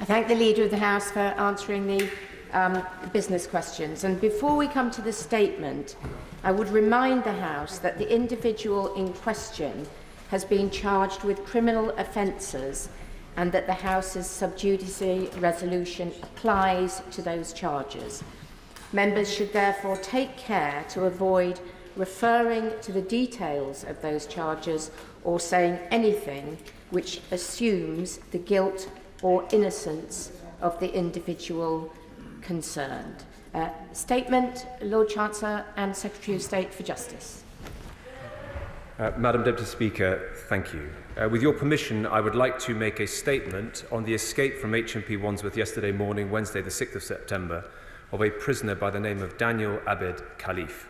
I thank the Leader of the House for answering the business questions. And before we come to the statement, I would remind the House that the individual in question has been charged with criminal offences and that the House's sub judice resolution applies to those charges. Members should therefore take care to avoid referring to the details of those charges or saying anything which assumes the guilt or innocence of the individual concerned. Statement, Lord Chancellor and Secretary of State for Justice. Madam Deputy Speaker, thank you. With your permission, I would like to make a statement on the escape from HMP Wandsworth yesterday morning, Wednesday the 6th of September, of a prisoner by the name of Daniel Abed Khalife.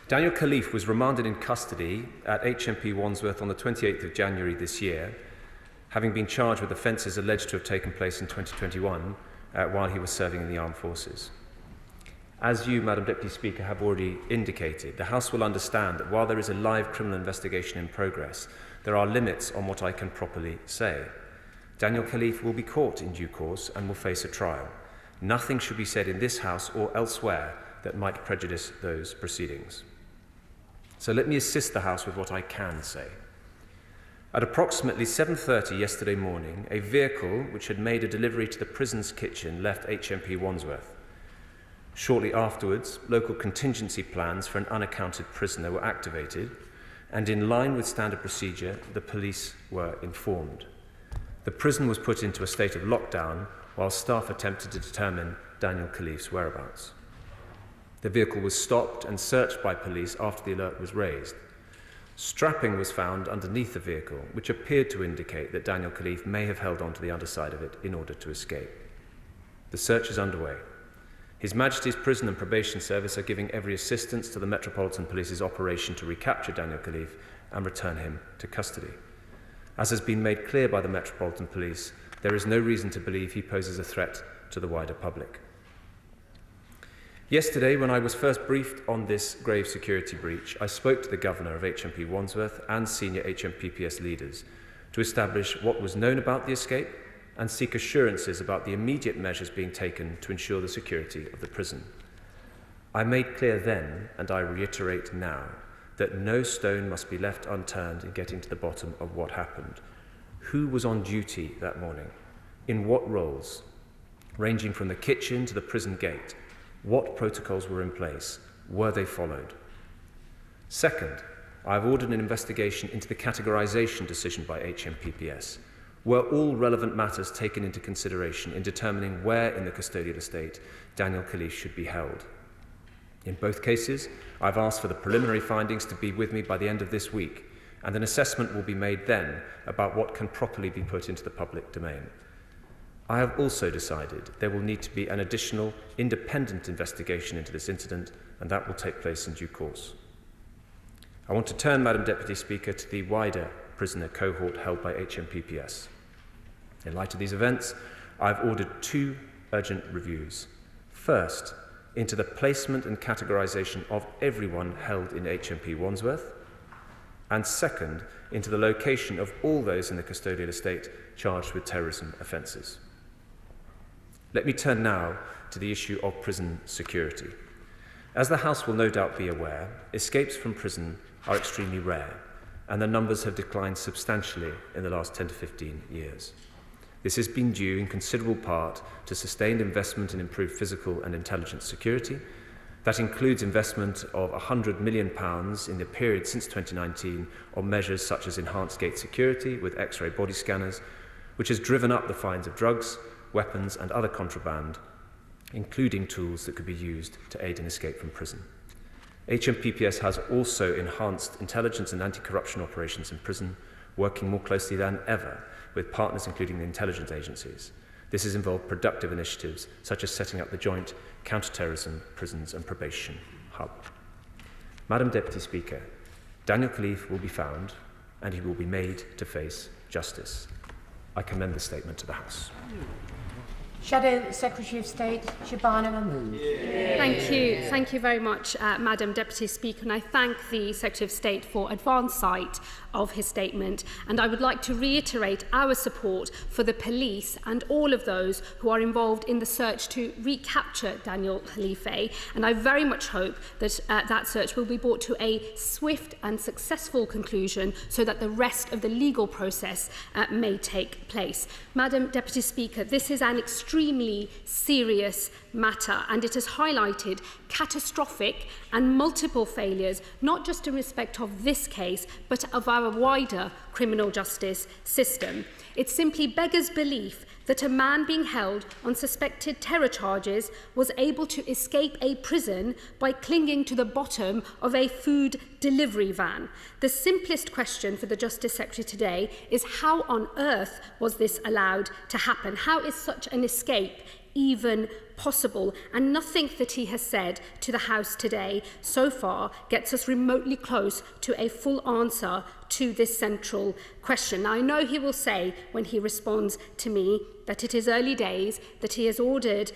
Daniel Khalife was remanded in custody at HMP Wandsworth on the 28th of January this year, having been charged with offences alleged to have taken place in 2021 while he was serving in the armed forces. As you, Madam Deputy Speaker, have already indicated, the House will understand that while there is a live criminal investigation in progress, there are limits on what I can properly say. Daniel Khalife will be caught in due course and will face a trial. Nothing should be said in this House or elsewhere that might prejudice those proceedings. So let me assist the House with what I can say. At approximately 7:30 yesterday morning, a vehicle which had made a delivery to the prison's kitchen left HMP Wandsworth. Shortly afterwards, local contingency plans for an unaccounted prisoner were activated, and in line with standard procedure, the police were informed. The prison was put into a state of lockdown while staff attempted to determine Daniel Khalife's whereabouts. The vehicle was stopped and searched by police after the alert was raised. Strapping was found underneath the vehicle, which appeared to indicate that Daniel Khalife may have held onto the underside of it in order to escape. The search is underway. His Majesty's Prison and Probation Service are giving every assistance to the Metropolitan Police's operation to recapture Daniel Khalife and return him to custody. As has been made clear by the Metropolitan Police, there is no reason to believe he poses a threat to the wider public. Yesterday, when I was first briefed on this grave security breach, I spoke to the Governor of HMP Wandsworth and senior HMPPS leaders to establish what was known about the escape and seek assurances about the immediate measures being taken to ensure the security of the prison. I made clear then, and I reiterate now, that no stone must be left unturned in getting to the bottom of what happened. Who was on duty that morning? In what roles? Ranging from the kitchen to the prison gate. What protocols were in place? Were they followed? Second, I have ordered an investigation into the categorisation decision by HMPPS. Were all relevant matters taken into consideration in determining where in the custodial estate Daniel Khalife should be held? In both cases, I've asked for the preliminary findings to be with me by the end of this week, and an assessment will be made then about what can properly be put into the public domain. I have also decided there will need to be an additional independent investigation into this incident, and that will take place in due course. I want to turn, Madam Deputy Speaker, to the wider prisoner cohort held by HMPPS. In light of these events, I've ordered 2 urgent reviews. First, into the placement and categorisation of everyone held in HMP Wandsworth, and second, into the location of all those in the custodial estate charged with terrorism offences. Let me turn now to the issue of prison security. As the House will no doubt be aware, escapes from prison are extremely rare, and the numbers have declined substantially in the last 10 to 15 years. This has been due in considerable part to sustained investment in improved physical and intelligence security. That includes investment of £100 million in the period since 2019 on measures such as enhanced gate security with X-ray body scanners, which has driven up the fines of drugs, weapons and other contraband, including tools that could be used to aid in escape from prison. HMPPS has also enhanced intelligence and anti-corruption operations in prison, working more closely than ever with partners including the intelligence agencies. This has involved productive initiatives such as setting up the joint Counter-Terrorism, Prisons and Probation Hub. Madam Deputy Speaker, Daniel Khalife will be found and he will be made to face justice. I commend the statement to the House. Shadow Secretary of State, Shabana Mahmood. Thank you very much, Madam Deputy Speaker, and I thank the Secretary of State for advance sight of his statement, and I would like to reiterate our support for the police and all of those who are involved in the search to recapture Daniel Khalife, and I very much hope that that search will be brought to a swift and successful conclusion so that the rest of the legal process may take place. Madam Deputy Speaker, this is an extremely serious matter, and it has highlighted catastrophic and multiple failures, not just in respect of this case, but of our wider criminal justice system. It simply beggars belief that a man being held on suspected terror charges was able to escape a prison by clinging to the bottom of a food delivery van. The simplest question for the Justice Secretary today is how on earth was this allowed to happen? How is such an escape even possible? And nothing that he has said to the House today so far gets us remotely close to a full answer to this central question. Now, I know he will say when he responds to me that it is early days, that he has ordered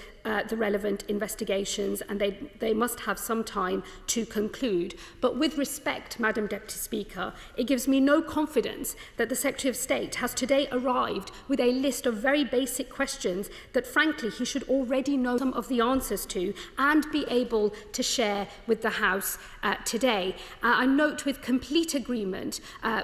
the relevant investigations and they must have some time to conclude. But with respect, Madam Deputy Speaker, it gives me no confidence that the Secretary of State has today arrived with a list of very basic questions that, frankly, he should already know some of the answers to and be able to share with the House today. I note with complete agreement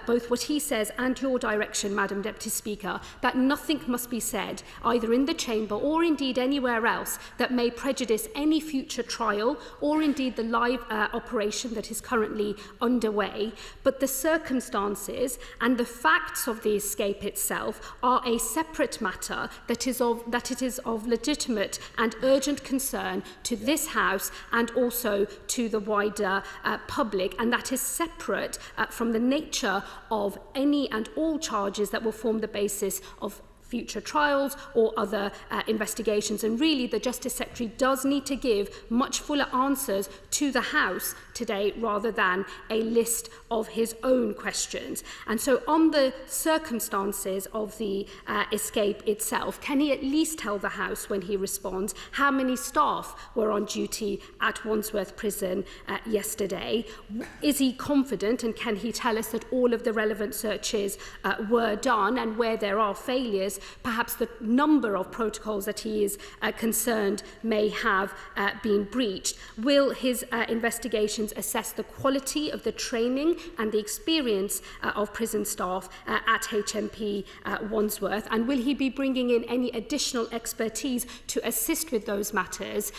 both what he says and your direction, Madam Deputy Speaker, that nothing must be said, either in the Chamber or indeed anywhere else, that may prejudice any future trial or indeed the live operation that is currently underway. But the circumstances and the facts of the escape itself are a separate matter that it is of legitimate and urgent concern to this House and also to the wider public, and that is separate from the nature of any and all charges that will form the basis of future trials or other investigations. And really, the Justice Secretary does need to give much fuller answers to the House today rather than a list of his own questions. And so on the circumstances of the escape itself, can he at least tell the House when he responds how many staff were on duty at Wandsworth Prison yesterday? Is he confident, and can he tell us that all of the relevant searches were done, and where there are failures, perhaps the number of protocols that he is concerned may have been breached? Will his investigations assess the quality of the training and the experience of prison staff at HMP Wandsworth? And will he be bringing in any additional expertise to assist with those matters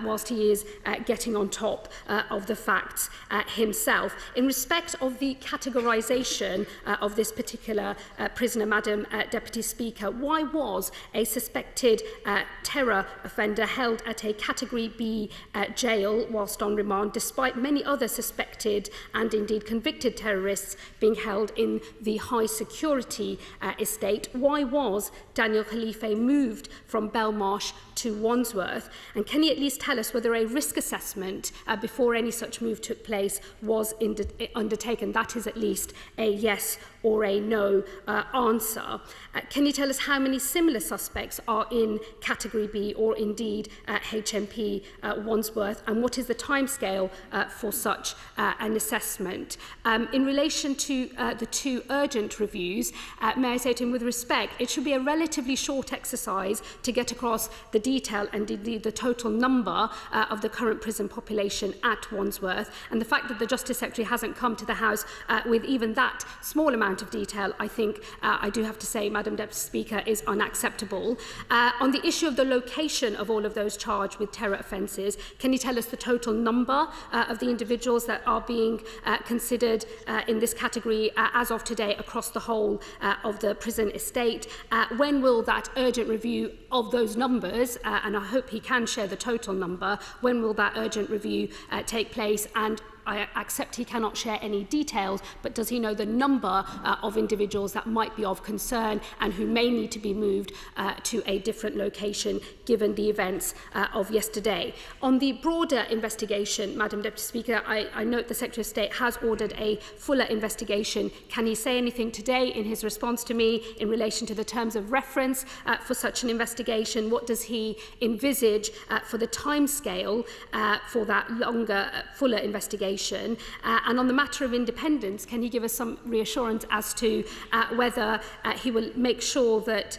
whilst he is getting on top of the facts himself? In respect of the categorisation of this particular prisoner, Madam Deputy Speaker, why was a suspected terror offender held at a Category B jail whilst on remand, despite many other suspected and indeed convicted terrorists being held in the high security estate? Why was Daniel Khalife moved from Belmarsh to Wandsworth? And can he at least tell us whether a risk assessment before any such move took place was undertaken? That is at least a yes or a no answer. Can you tell us how many similar suspects are in Category B or indeed HMP Wandsworth, and what is the timescale for such an assessment? In relation to the two urgent reviews, may I say to him, with respect, it should be a relatively short exercise to get across the detail and indeed the total number of the current prison population at Wandsworth, and the fact that the Justice Secretary hasn't come to the House with even that small amount of detail, I think, I do have to say, Madam Deputy Speaker, is unacceptable. On the issue of the location of all of those charged with terror offences, can you tell us the total number of the individuals that are being considered in this category as of today across the whole of the prison estate? When will that urgent review of those numbers, and I hope he can share the total number, when will that urgent review take place, and I accept he cannot share any details, but does he know the number of individuals that might be of concern and who may need to be moved to a different location given the events of yesterday? On the broader investigation, Madam Deputy Speaker, I note the Secretary of State has ordered a fuller investigation. Can he say anything today in his response to me in relation to the terms of reference for such an investigation? What does he envisage for the timescale for that longer, fuller investigation? And on the matter of independence, can he give us some reassurance as to whether he will make sure that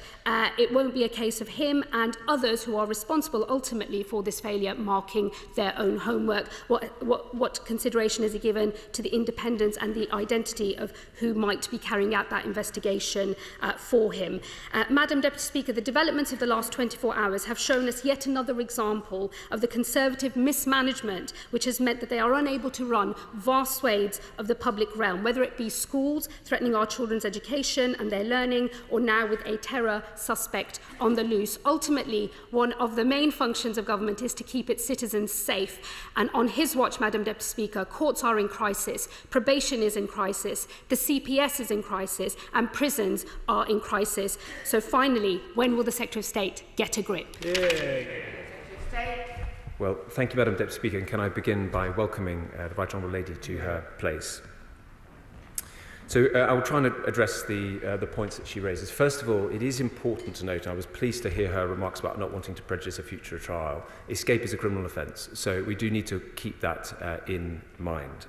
it won't be a case of him and others who are responsible ultimately for this failure marking their own homework? What consideration is he given to the independence and the identity of who might be carrying out that investigation for him? Madam Deputy Speaker, the developments of the last 24 hours have shown us yet another example of the Conservative mismanagement, which has meant that they are unable to run vast swathes of the public realm, whether it be schools threatening our children's education and their learning, or now with a terror suspect on the loose. Ultimately, one of the main functions of government is to keep its citizens safe. And on his watch, Madam Deputy Speaker, courts are in crisis, probation is in crisis, the CPS is in crisis, and prisons are in crisis. So finally, when will the Secretary of State get a grip? Well, thank you, Madam Deputy Speaker, and can I begin by welcoming the Right Honourable Lady to her place. So I will try and address the points that she raises. First of all, it is important to note, and I was pleased to hear her remarks about not wanting to prejudice a future trial. Escape is a criminal offence, so we do need to keep that in mind.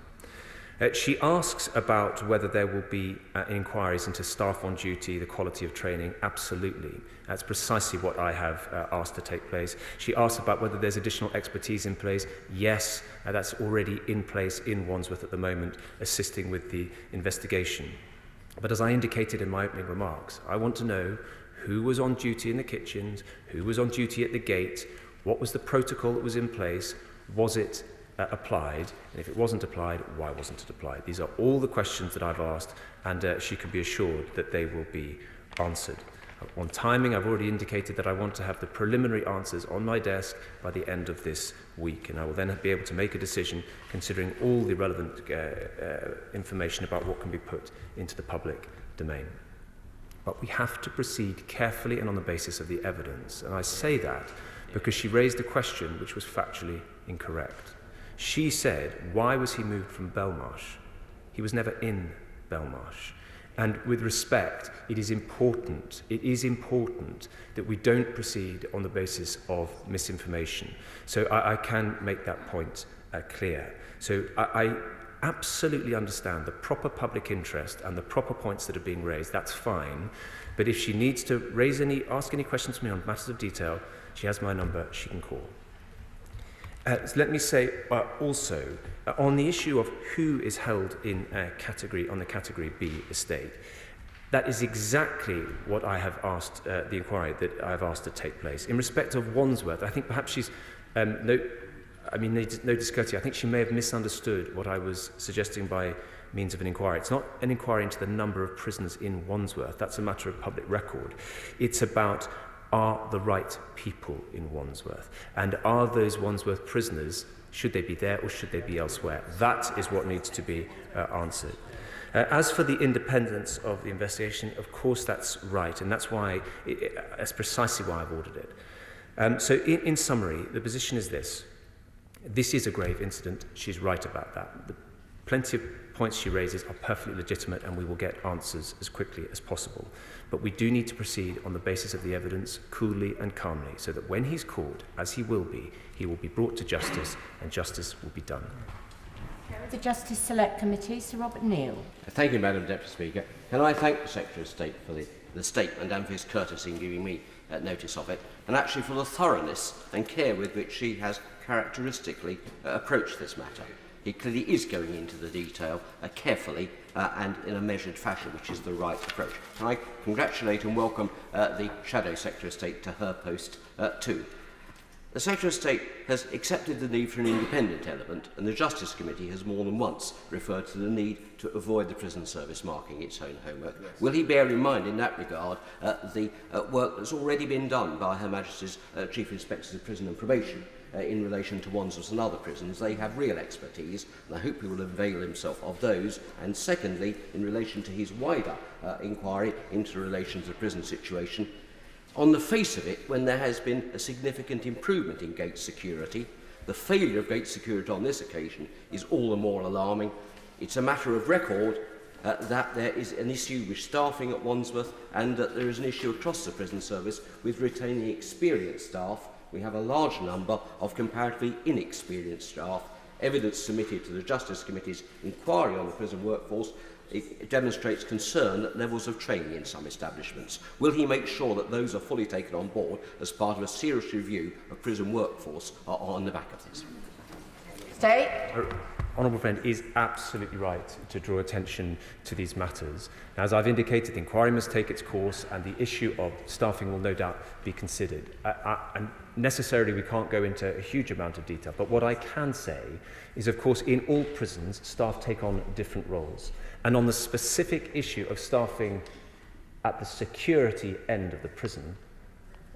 She asks about whether there will be inquiries into staff on duty, the quality of training. Absolutely. That's precisely what I have asked to take place. She asks about whether there's additional expertise in place. Yes, that's already in place in Wandsworth at the moment, assisting with the investigation. But as I indicated in my opening remarks, I want to know who was on duty in the kitchens, who was on duty at the gate, what was the protocol that was in place, was it applied, and if it wasn't applied, why wasn't it applied? These are all the questions that I've asked, and she can be assured that they will be answered. On timing, I've already indicated that I want to have the preliminary answers on my desk by the end of this week, and I will then be able to make a decision considering all the relevant information about what can be put into the public domain. But we have to proceed carefully and on the basis of the evidence, and I say that because she raised a question which was factually incorrect. She said, why was he moved from Belmarsh? He was never in Belmarsh. And with respect, it is important that we don't proceed on the basis of misinformation. So I can make that point clear. So I absolutely understand the proper public interest and the proper points that are being raised. That's fine. But if she needs to ask any questions to me on matters of detail, she has my number, she can call. So let me say also, on the issue of who is held in the Category B estate, that is exactly what I have asked, the inquiry that I have asked to take place. In respect of Wandsworth, I think perhaps she's, no discourtesy, I think she may have misunderstood what I was suggesting by means of an inquiry. It's not an inquiry into the number of prisoners in Wandsworth, that's a matter of public record. It's about, are the right people in Wandsworth? And are those Wandsworth prisoners, should they be there or should they be elsewhere? That is what needs to be answered. As for the independence of the investigation, of course that's right, and that's precisely why I've ordered it. So in summary, the position is this. This is a grave incident. She's right about that. The plenty of points she raises are perfectly legitimate, and we will get answers as quickly as possible. But we do need to proceed on the basis of the evidence coolly and calmly, so that when he's called, as he will be brought to justice, and justice will be done. Chair of the Justice Select Committee, Sir Robert Neal. Thank you, Madam Deputy Speaker. Can I thank the Secretary of State for the statement and for his courtesy in giving me notice of it, and actually for the thoroughness and care with which she has characteristically approached this matter. He clearly is going into the detail carefully and in a measured fashion, which is the right approach. Can I congratulate and welcome the Shadow Secretary of State to her post too. The Secretary of State has accepted the need for an independent element, and the Justice Committee has more than once referred to the need to avoid the prison service marking its own homework. Yes. Will he bear in mind in that regard the work that's already been done by Her Majesty's Chief Inspectors of Prison and Probation in relation to Wandsworth and other prisons? They have real expertise, and I hope he will avail himself of those. And secondly, in relation to his wider inquiry into relation to the prison situation, on the face of it, when there has been a significant improvement in gate security, the failure of gate security on this occasion is all the more alarming. It's a matter of record that there is an issue with staffing at Wandsworth, and that there is an issue across the prison service with retaining experienced staff. We have a large number of comparatively inexperienced staff. Evidence submitted to the Justice Committee's inquiry on the prison workforce it demonstrates concern at levels of training in some establishments. Will he make sure that those are fully taken on board as part of a serious review of prison workforce on the back of this? State. Honourable friend is absolutely right to draw attention to these matters. As I've indicated, the inquiry must take its course, and the issue of staffing will no doubt be considered. And necessarily we can't go into a huge amount of detail, but what I can say is, of course, in all prisons, staff take on different roles. And on the specific issue of staffing at the security end of the prison,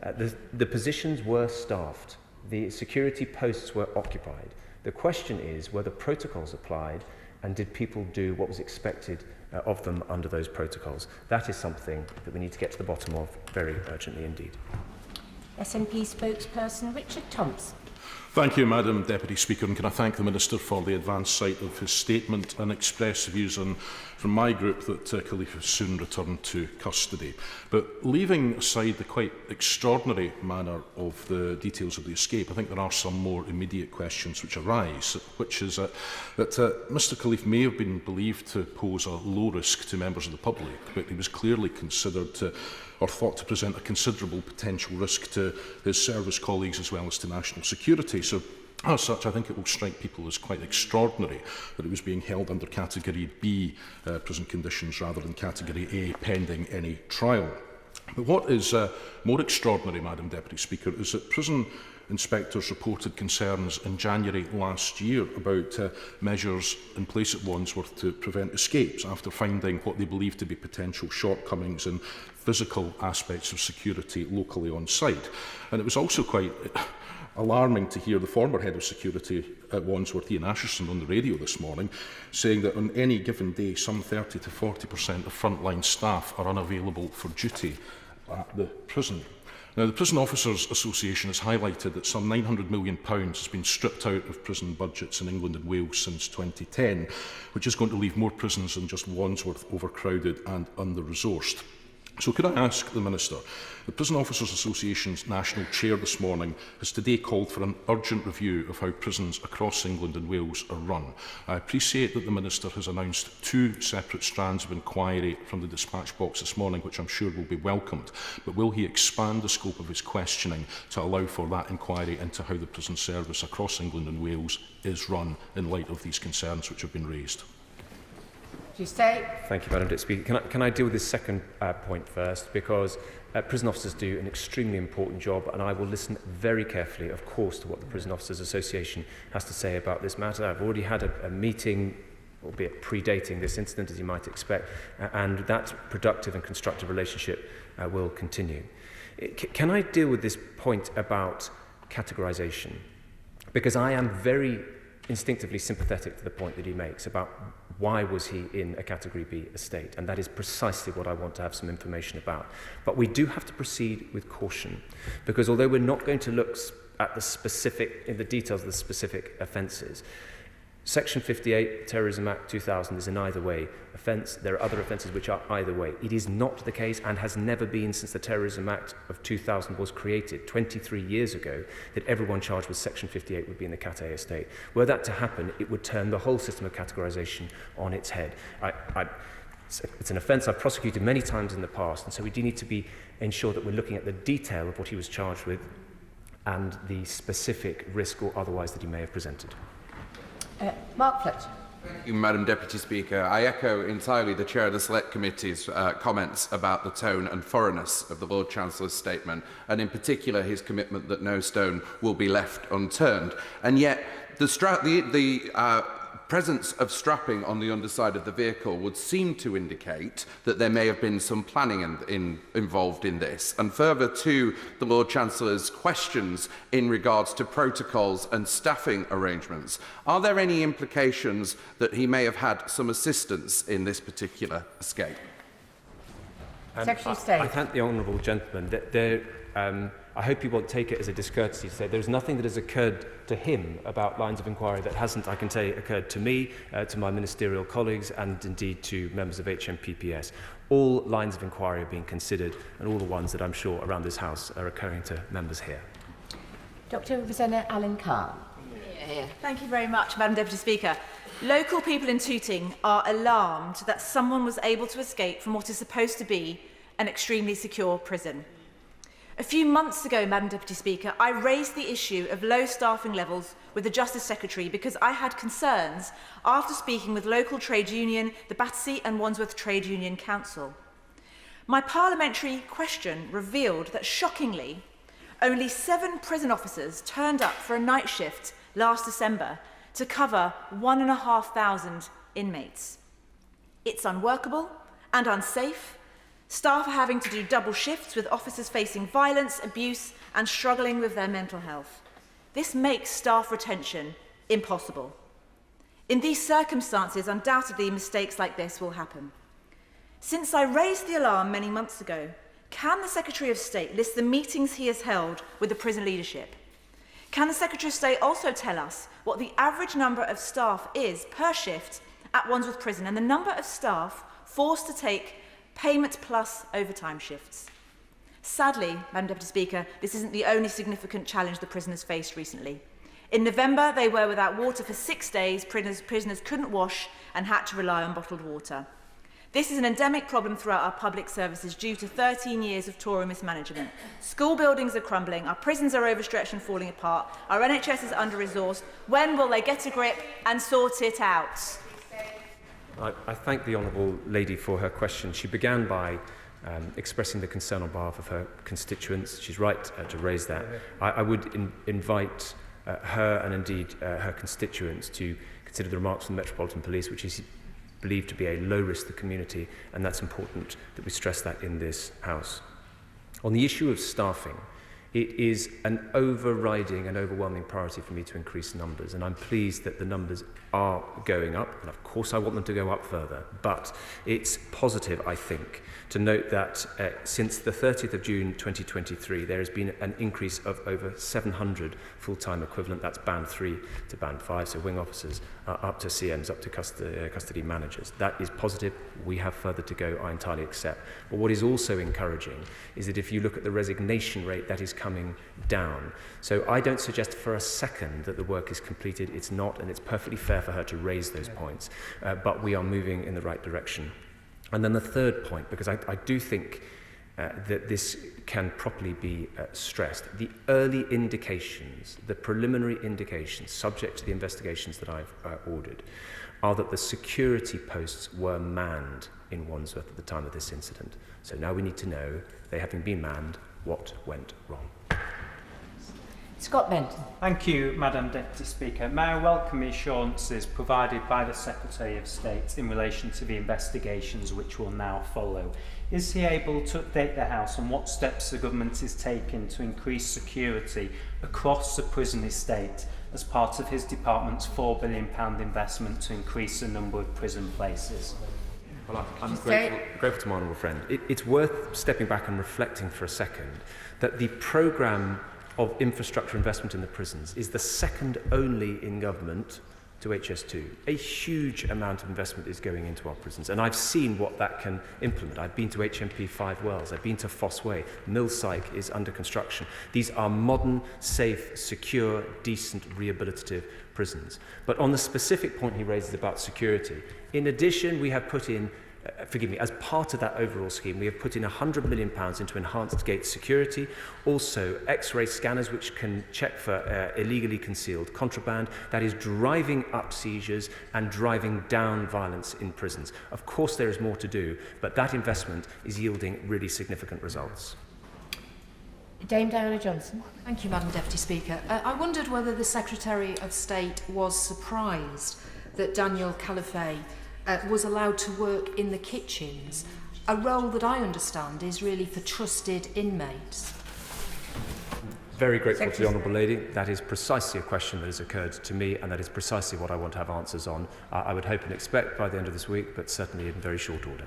the positions were staffed. The security posts were occupied. The question is whether protocols applied, and did people do what was expected of them under those protocols. That is something that we need to get to the bottom of very urgently indeed. SNP spokesperson Richard Thompson. Thank you, Madam Deputy Speaker, and can I thank the Minister for the advance sight of his statement and express views from my group that Khalife has soon returned to custody. But leaving aside the quite extraordinary manner of the details of the escape, I think there are some more immediate questions which arise, which is that Mr Khalife may have been believed to pose a low risk to members of the public, but he was clearly considered to or thought to present a considerable potential risk to his service colleagues as well as to national security. So, as such, I think it will strike people as quite extraordinary that it was being held under Category B prison conditions rather than Category A pending any trial. But what is more extraordinary, Madam Deputy Speaker, is that prison inspectors reported concerns in January last year about measures in place at Wandsworth to prevent escapes after finding what they believed to be potential shortcomings in physical aspects of security locally on site. And it was also quite alarming to hear the former head of security at Wandsworth, Ian Asherson, on the radio this morning, saying that on any given day, some 30 to 40% of frontline staff are unavailable for duty at the prison. Now, the Prison Officers Association has highlighted that some £900 million has been stripped out of prison budgets in England and Wales since 2010, which is going to leave more prisons than just Wandsworth overcrowded and under-resourced. So could I ask the Minister, the Prison Officers Association's National Chair this morning has today called for an urgent review of how prisons across England and Wales are run. I appreciate that the Minister has announced 2 separate strands of inquiry from the dispatch box this morning, which I'm sure will be welcomed, but will he expand the scope of his questioning to allow for that inquiry into how the prison service across England and Wales is run in light of these concerns which have been raised? Thank you, Madam Deputy Speaker. Can I deal with this second point first? Because prison officers do an extremely important job, and I will listen very carefully, of course, to what the Prison Officers Association has to say about this matter. I've already had a meeting, albeit predating this incident, as you might expect, and that productive and constructive relationship will continue. Can I deal with this point about categorisation? Because I am very instinctively sympathetic to the point that he makes about why was he in a Category B estate, and that is precisely what I want to have some information about. But we do have to proceed with caution, because although we're not going to look at the details of the specific offences, Section 58, Terrorism Act 2000, is an either way offence. There are other offences which are either way. It is not the case, and has never been since the Terrorism Act of 2000 was created 23 years ago, that everyone charged with Section 58 would be in the Cat A estate. Were that to happen, it would turn the whole system of categorisation on its head. It's an offence I've prosecuted many times in the past, and so we do need to ensure that we're looking at the detail of what he was charged with and the specific risk or otherwise that he may have presented. Mark Fletcher. Thank you, Madam Deputy Speaker. I echo entirely the Chair of the Select Committee's comments about the tone and thoroughness of the Lord Chancellor's statement, and in particular his commitment that no stone will be left unturned. And yet, the presence of strapping on the underside of the vehicle would seem to indicate that there may have been some planning involved in this. And further to the Lord Chancellor's questions in regards to protocols and staffing arrangements, are there any implications that he may have had some assistance in this particular escape? Secretary of State. I thank the honourable gentleman. I hope he won't take it as a discourtesy to say there's nothing that has occurred to him about lines of inquiry that hasn't, I can say, occurred to me, to my ministerial colleagues, and indeed to members of HMPPS. All lines of inquiry are being considered, and all the ones that I'm sure around this House are occurring to members here. Dr. Rosanna Allen-Carr. Thank you very much, Madam Deputy Speaker. Local people in Tooting are alarmed that someone was able to escape from what is supposed to be an extremely secure prison. A few months ago, Madam Deputy Speaker, I raised the issue of low staffing levels with the Justice Secretary because I had concerns after speaking with local trade union, the Battersea and Wandsworth Trade Union Council. My parliamentary question revealed that, shockingly, only 7 prison officers turned up for a night shift last December to cover 1,500 inmates. It's unworkable and unsafe. Staff are having to do double shifts with officers facing violence, abuse and struggling with their mental health. This makes staff retention impossible. In these circumstances, undoubtedly mistakes like this will happen. Since I raised the alarm many months ago, can the Secretary of State list the meetings he has held with the prison leadership? Can the Secretary of State also tell us what the average number of staff is per shift at Wandsworth Prison and the number of staff forced to take payment plus overtime shifts? Sadly, Madam Deputy Speaker, this isn't the only significant challenge the prisoners faced recently. In November, they were without water for 6 days. Prisoners couldn't wash and had to rely on bottled water. This is an endemic problem throughout our public services due to 13 years of Tory mismanagement. School buildings are crumbling, our prisons are overstretched and falling apart, our NHS is under-resourced. When will they get a grip and sort it out? I thank the Honourable Lady for her question. She began by expressing the concern on behalf of her constituents. She's right to raise that. I would invite her and indeed her constituents to consider the remarks from the Metropolitan Police, which is believed to be a low risk to the community, and that's important that we stress that in this House. On the issue of staffing, it is an overriding and overwhelming priority for me to increase numbers, and I'm pleased that the numbers are going up, and of course I want them to go up further, but it's positive, I think, to note that since the 30th of June 2023 there has been an increase of over 700 full-time equivalent, that's band 3 to band 5, so wing officers up to CMs, up to custody managers. That is positive. We have further to go, I entirely accept. But what is also encouraging is that if you look at the resignation rate, that is coming down. So I don't suggest for a second that the work is completed. It's not, and it's perfectly fair for her to raise those points. But we are moving in the right direction. And then the third point, because I do think that this can properly be stressed, the early indications, the preliminary indications, subject to the investigations that I've ordered, are that the security posts were manned in Wandsworth at the time of this incident. So now we need to know, they having been manned, what went wrong. Scott Benton. Thank you, Madam Deputy Speaker. May I welcome the assurances provided by the Secretary of State in relation to the investigations which will now follow. Is he able to update the House on what steps the government is taking to increase security across the prison estate as part of his department's £4 billion investment to increase the number of prison places? Well, I'm grateful to my honourable friend. It's worth stepping back and reflecting for a second that the programme of infrastructure investment in the prisons is the second only in government to HS2. A huge amount of investment is going into our prisons, and I've seen what that can implement. I've been to HMP 5 Wells, I've been to Foss Way, Millsyke is under construction. These are modern, safe, secure, decent, rehabilitative prisons. But on the specific point he raises about security, in addition, we have put in as part of that overall scheme, we have put in £100 million into enhanced gate security, also X-ray scanners which can check for illegally concealed contraband. That is driving up seizures and driving down violence in prisons. Of course, there is more to do, but that investment is yielding really significant results. Dame Diana Johnson. Thank you, Madam Deputy Speaker. I wondered whether the Secretary of State was surprised that Daniel Khalife was allowed to work in the kitchens, a role that I understand is really for trusted inmates. Very grateful to the Honourable Lady. That is precisely a question that has occurred to me, and that is precisely what I want to have answers on. I would hope and expect by the end of this week, but certainly in very short order.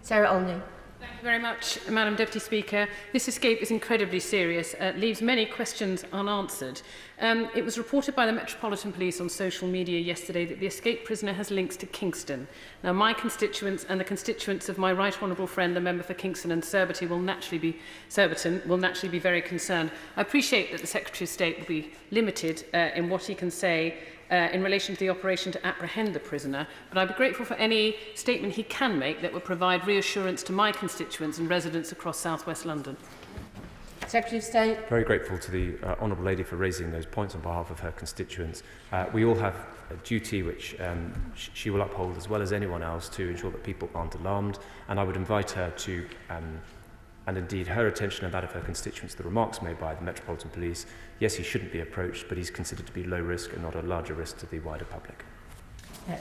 Sarah Olney. Thank you very much, Madam Deputy Speaker. This escape is incredibly serious, leaves many questions unanswered. It was reported by the Metropolitan Police on social media yesterday that the escaped prisoner has links to Kingston. Now, my constituents and the constituents of my right honourable friend, the member for Kingston and Surbiton, will naturally be very concerned. I appreciate that the Secretary of State will be limited in what he can say in relation to the operation to apprehend the prisoner, but I'd be grateful for any statement he can make that would provide reassurance to my constituents and residents across South West London. Secretary of State. Very grateful to the Honourable Lady for raising those points on behalf of her constituents. We all have a duty which she will uphold as well as anyone else to ensure that people aren't alarmed, and I would invite her to and indeed her attention and that of her constituents, the remarks made by the Metropolitan Police. Yes, he shouldn't be approached, but he's considered to be low risk and not a larger risk to the wider public.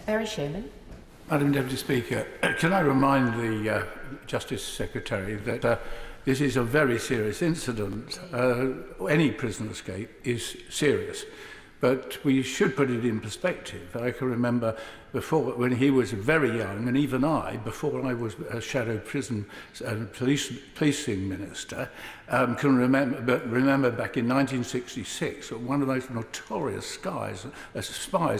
Barry Sherman. Madam Deputy Speaker, can I remind the Justice Secretary that this is a very serious incident. Any prison escape is serious, but we should put it in perspective. I can remember before, when he was very young, and even I, before I was a shadow prison policing minister, can remember back in 1966, one of the most notorious spies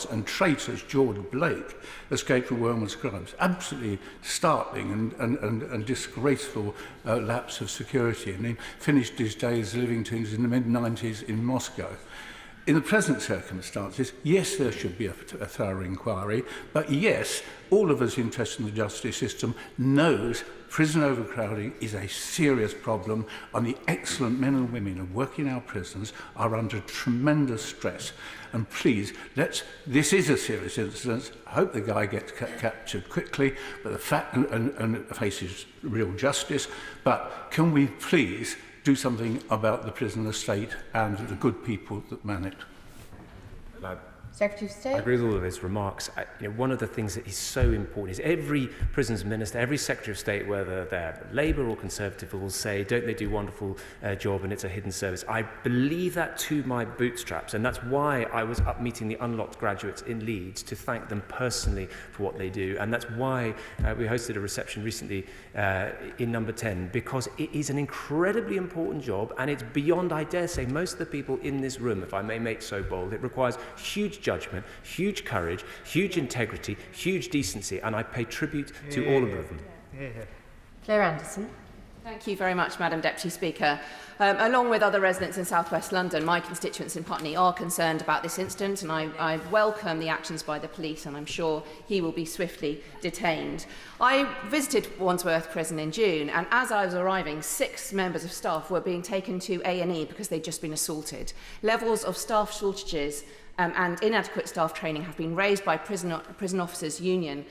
and traitors, George Blake, escaped from Wormwood Scrubs. Absolutely startling and disgraceful lapse of security, and he finished his days living things in the mid-90s in Moscow. In the present circumstances, yes, there should be a thorough inquiry, but yes, all of us interested in the justice system knows prison overcrowding is a serious problem, and the excellent men and women who work in our prisons are under tremendous stress. And please, this is a serious incident. I hope the guy gets captured quickly, but the fact and faces real justice. But can we please do something about the prison estate and the good people that man it? Secretary of State. I agree with all of his remarks. One of the things that is so important is every prisons minister, every Secretary of State, whether they're Labour or Conservative, will say, don't they do a wonderful job and it's a hidden service. I believe that to my bootstraps, and that's why I was up meeting the unlocked graduates in Leeds to thank them personally for what they do, and that's why we hosted a reception recently in number 10, because it is an incredibly important job, and it's beyond, I dare say, most of the people in this room, if I may make so bold. It requires huge judgment, huge courage, huge integrity, huge decency, and I pay tribute to all of them. Claire Anderson. Thank you very much, Madam Deputy Speaker. Along with other residents in South West London, my constituents in Putney are concerned about this incident, and I welcome the actions by the police, and I'm sure he will be swiftly detained. I visited Wandsworth Prison in June, and as I was arriving, 6 members of staff were being taken to A&E because they'd just been assaulted. Levels of staff shortages and inadequate staff training have been raised by Prison Officers Union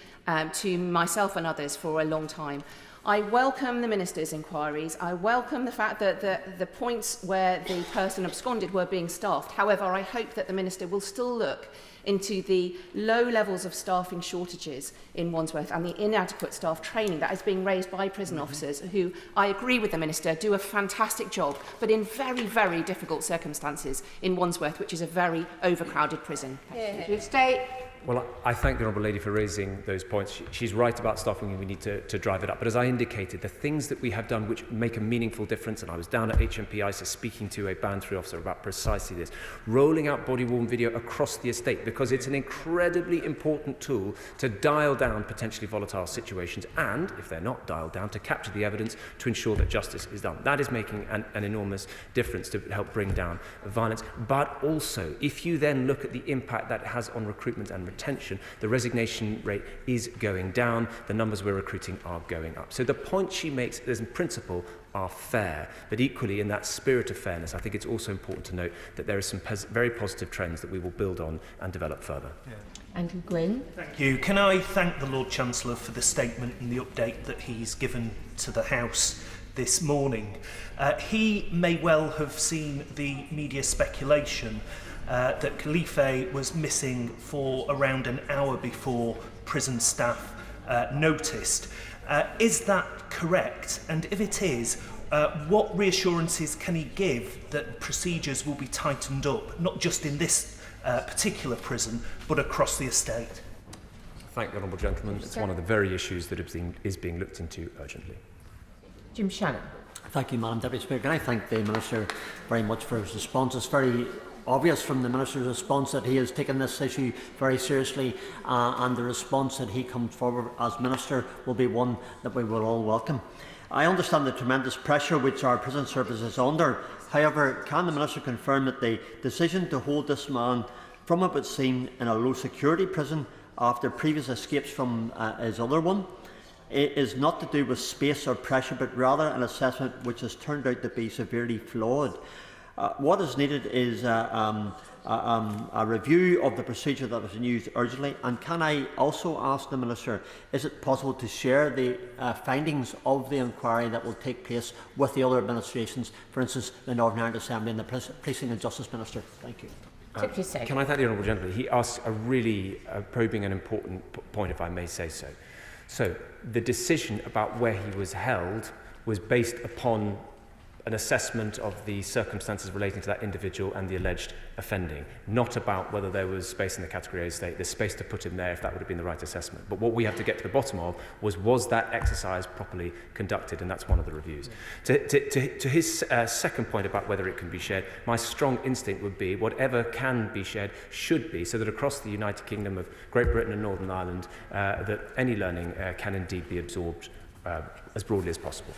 to myself and others for a long time. I welcome the Minister's inquiries. I welcome the fact that the points where the person absconded were being staffed. However, I hope that the Minister will still look into the low levels of staffing shortages in Wandsworth and the inadequate staff training that is being raised by prison officers who, I agree with the Minister, do a fantastic job, but in very, very difficult circumstances in Wandsworth, which is a very overcrowded prison. Secretary of State. Well, I thank the Honourable Lady for raising those points. She's right about staffing and we need to drive it up. But as I indicated, the things that we have done which make a meaningful difference, and I was down at HMP ISIS speaking to a Band 3 officer about precisely this, rolling out body-worn video across the estate, because it's an incredibly important tool to dial down potentially volatile situations and, if they're not dialed down, to capture the evidence to ensure that justice is done. That is making an enormous difference to help bring down violence. But also, if you then look at the impact that has on recruitment and retention, the resignation rate is going down, the numbers we're recruiting are going up. So the point she makes is in principle are fair, but equally in that spirit of fairness, I think it's also important to note that there are some very positive trends that we will build on and develop further. Yeah. Andrew Gwynn. Thank you. Can I thank the Lord Chancellor for the statement and the update that he's given to the House this morning. He may well have seen the media speculation that Khalife was missing for around an hour before prison staff noticed. Is that correct? And if it is, what reassurances can he give that procedures will be tightened up, not just in this particular prison, but across the estate? Thank the Honourable Gentleman. It's one of the very issues that is being looked into urgently. Jim Shannon. Thank you, Madam Deputy Speaker. Can I thank the Minister very much for his response. It's very obvious from the Minister's response that he has taken this issue very seriously, and the response that he comes forward as Minister will be one that we will all welcome. I understand the tremendous pressure which our prison service is under. However, can the Minister confirm that the decision to hold this man, from it would seem, in a low security prison after previous escapes from his other one, it is not to do with space or pressure, but rather an assessment which has turned out to be severely flawed? What is needed is a review of the procedure that was used urgently. And can I also ask the Minister, is it possible to share the findings of the inquiry that will take place with the other administrations, for instance, the Northern Ireland Assembly and the Policing and Justice Minister? Thank you. Can I thank the Honourable Gentleman? He asked a really probing and important point, if I may say so. So, the decision about where he was held was based upon an assessment of the circumstances relating to that individual and the alleged offending, not about whether there was space in the Category A estate. There's space to put him there if that would have been the right assessment. But what we have to get to the bottom of was that exercise properly conducted, and that's one of the reviews. To his second point about whether it can be shared, my strong instinct would be whatever can be shared should be, so that across the United Kingdom of Great Britain and Northern Ireland, that any learning can indeed be absorbed as broadly as possible.